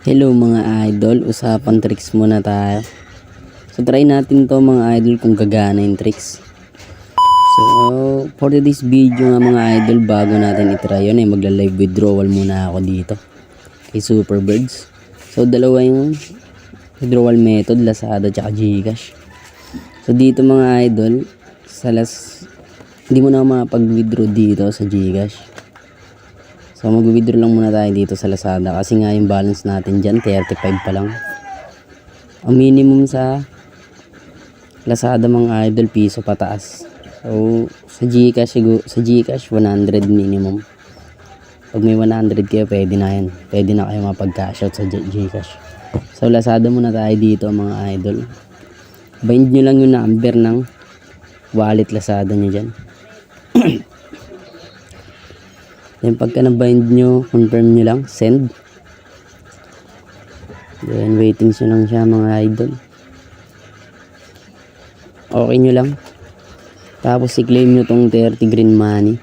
Hello mga idol, usapan tricks muna tayo. So try natin to mga idol kung gagana yung tricks. So for this video nga mga idol, bago natin itry yun magla-live withdrawal muna ako dito kay Superbirds. So dalawa yung withdrawal method, Lazada at Gcash. So dito mga idol, hindi mo na makapag-withdraw dito sa Gcash. So mag-withdraw lang muna tayo dito sa Lazada kasi nga yung balance natin dyan 35 pa lang. Ang minimum sa Lazada mga idol, piso pataas. So sa Gcash 100 minimum. Pag may 100 kayo, pwede na yan. Pwede na kayo mapag-cash out sa Gcash. So Lazada muna tayo dito mga idol. Bind nyo lang yung number ng wallet Lazada nyo dyan. Then pagka na-bind nyo, confirm nyo lang, send. Then waiting nyo lang siya mga idol. Okay nyo lang. Tapos i-claim nyo tong 30 green money.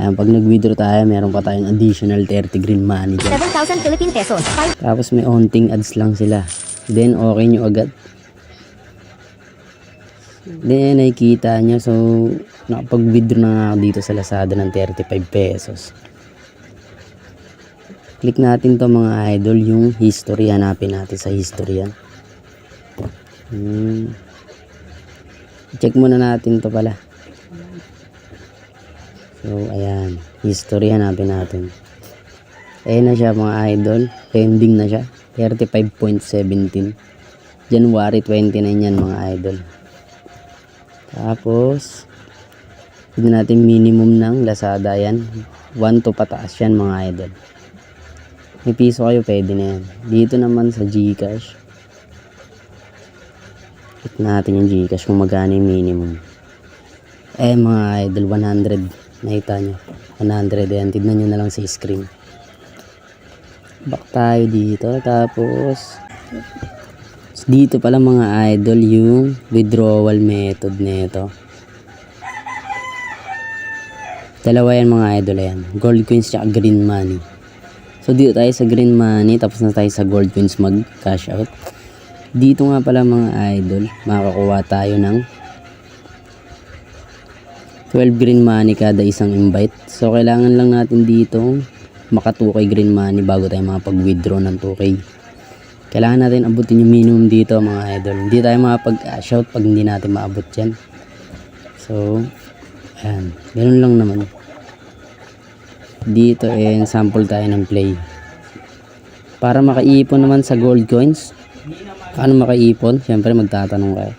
Ayan, pag nag-withdraw tayo, meron pa tayong additional 30 green money dyan. 7,000 Philippine pesos. Tapos may onting ads lang sila. Then okay nyo agad. Then nakikita nyo, so nakapag-withdraw na nga ako dito sa Lazada ng 35 pesos. Click natin to mga idol, yung history. Hanapin natin sa history yan. Check muna natin to pala. So ayan, history, hanapin natin. Ayan na siya mga idol, pending na siya, 35.17. January 29 yan mga idol. Tapos hindi natin minimum ng Lazada yan, 1 to pataas yan mga idol. May piso kayo, pwede na yan. Dito naman sa Gcash, click natin yung Gcash kung magkano yung minimum. Mga idol, 100. Nakita nyo 100 yan, tignan nyo na lang sa screen. Back tayo dito. Tapos dito pala mga idol yung withdrawal method nito. Dalawa yan mga idol, yan gold coins at green money. So dito tayo sa green money, tapos na tayo sa gold coins mag cash out. Dito nga pala mga idol, makakuha tayo ng 12 green money kada isang invite. So kailangan lang natin dito maka 2k green money bago tayo makapag-withdraw ng 2k. Kailangan natin abutin yung minimum dito mga idol. Hindi tayo makapag-cash out pag hindi natin maabot yan. So ayan, ganoon lang naman. Dito sample tayo ng play. Para makaipon naman sa gold coins. Paano makaipon? Siyempre magtatanong kayo.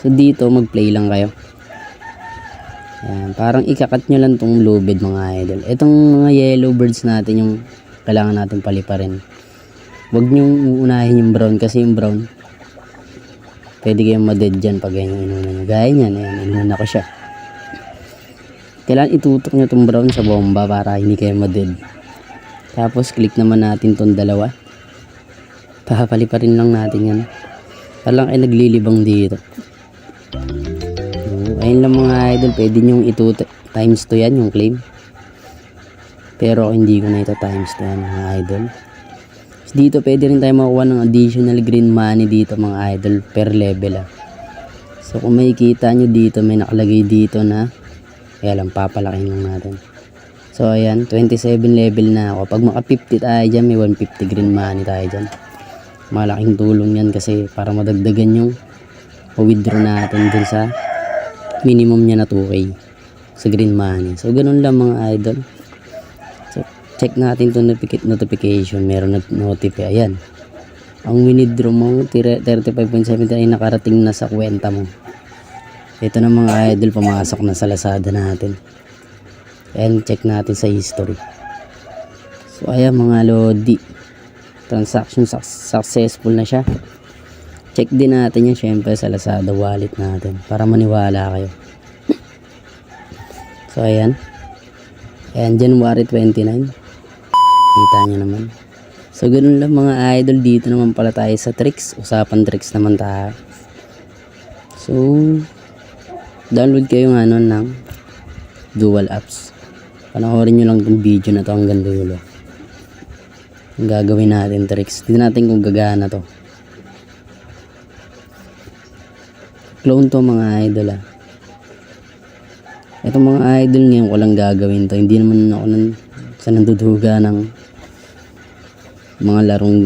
So dito mag-play lang kayo. Ayan, parang ikakat nyo lang tong lubid mga idol. Itong mga yellow birds natin yung kailangan natin paliparin. Huwag nyo uunahin yung brown kasi yung brown pwede kayong ma-dead dyan pag ganyan inuna nyo. Gaya nyan, ayan, inuna ko siya. Kailangan itutok nyo itong brown sa bomba para hindi kayo ma-dead. Tapos click naman natin itong dalawa. Papaliparin lang natin yan. Parang ay naglilibang dito. Ayun lang mga idol, pwede nyo times 2 yan yung claim. Pero hindi ko na ito times 2 yan mga idol. Dito pwede rin tayo makuha ng additional green money dito mga idol per level. So kung makikita nyo dito, may nakalagay dito na kaya lang papalakin lang natin. So ayan, 27 level na ako. Pag maka 50 tayo dyan, may 150 green money tayo dyan. Malaking tulong yan kasi para madagdagan yung withdraw natin dun sa minimum niya na 2k sa green money. So ganun lang mga idol. Check natin itong notification. Meron notify. Ayan. Ang withdraw mo, 35.7 ay nakarating na sa kwenta mo. Ito na mga idol, pumasok na sa Lazada natin. And check natin sa history. So ayan mga lodi. Transaction successful na siya. Check din natin yan syempre sa Lazada wallet natin para maniwala kayo. So ayan. Ayan, January 29. Kita nyo naman. So ganoon lang mga idol. Dito naman pala tayo sa tricks. Usapan tricks naman tayo. So download kayo ng dual apps. Panoorin nyo lang itong video na to hanggang dulo. Ang gagawin natin tricks. Tignan natin kung gagana to. Clone to mga idol ah. Itong mga idol ngayon ko lang gagawin to. Hindi naman ako sa nanduduga ng mga larong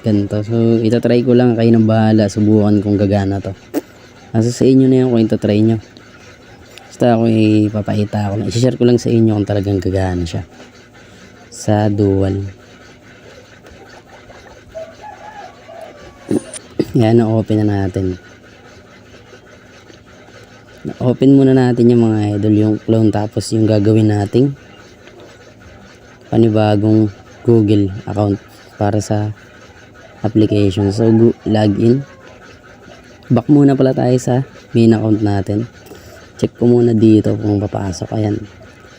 ganito. So itatry ko lang, kayo nang bahala. Subukan kung gagana to. Nasa sa inyo na yan kung itatry nyo. Basta ako ipapakita ko na. I-share ko lang sa inyo kung talagang gagana siya. Sa dual. Yan, na-open na natin. Na-open muna natin yung mga idol, yung clone, tapos yung gagawin nating panibagong Google account para sa application. So, login. Back muna pala tayo sa main account natin. Check ko muna dito kung papasok. Ayan.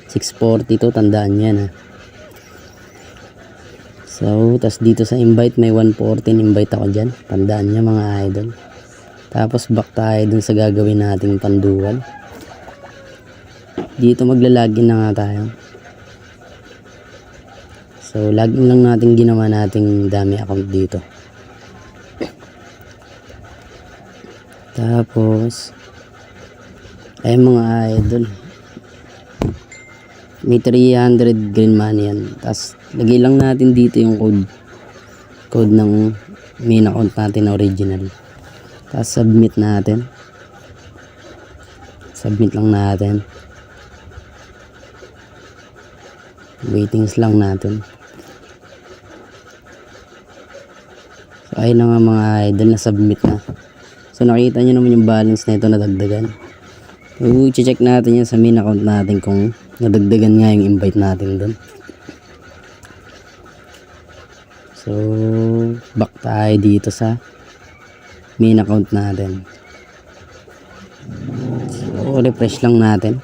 642. Tandaan nyo yan ha. So, tas dito sa invite may 114. Invite ako dyan. Tandaan nyo mga idol. Tapos back tayo dun sa gagawin nating pandual. Dito maglalagin na nga tayo. So, login lang natin ginawa nating dami account dito. Tapos ay mga idol, may 300 green money yan. Tapos lagay lang natin dito yung code ng main account natin na original. Tapos submit natin. Submit lang natin. Waitings lang natin. So ayun na nga mga idol, na submit na. So nakita nyo naman yung balance na ito na dagdagan. So check natin yan sa main account natin kung nadagdagan nga yung invite natin doon. So back tayo dito sa main account natin. So refresh lang natin.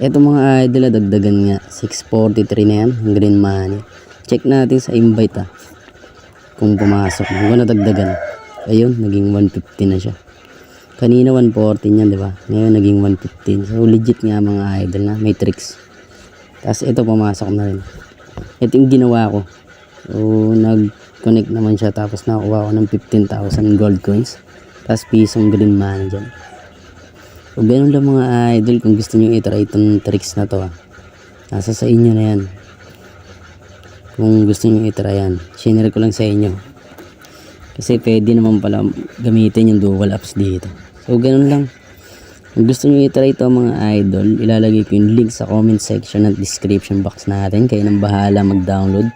Ito mga idol, dagdagan nga 643 na yan, green money. Check natin sa invite kung pumasok, kung nadagdagan. Ayun, naging 150 na siya. Kanina 114 yan, di ba? Ngayon naging 115. So legit nga mga idol na may tricks. Tapos ito pumasok na rin. Ito yung ginawa ko. So nag-connect naman siya, tapos nakuha ko ng 15,000 gold coins. Tapos pisong green money dyan. So ganun lang mga idol, kung gusto nyo i-try itong tricks na to nasa sa inyo na yan. Kung gusto nyo i-try yan, share ko lang sa inyo. Kasi pwede naman pala gamitin yung dual apps dito. So ganun lang. Kung gusto nyo i-try ito mga idol, ilalagay ko yung link sa comment section at description box natin. Kayo nang bahala mag-download.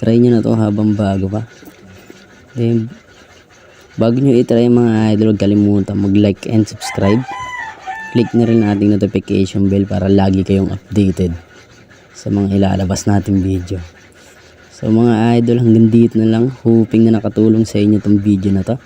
Try nyo na to habang bago pa. Then, bago nyo i-try mga idol, huwag kalimutan mag-like and subscribe. Click na rin ating notification bell para lagi kayong updated sa mga ilalabas nating video. So mga idol, hanggang dito na lang. Hoping na nakatulong sa inyo itong video na to.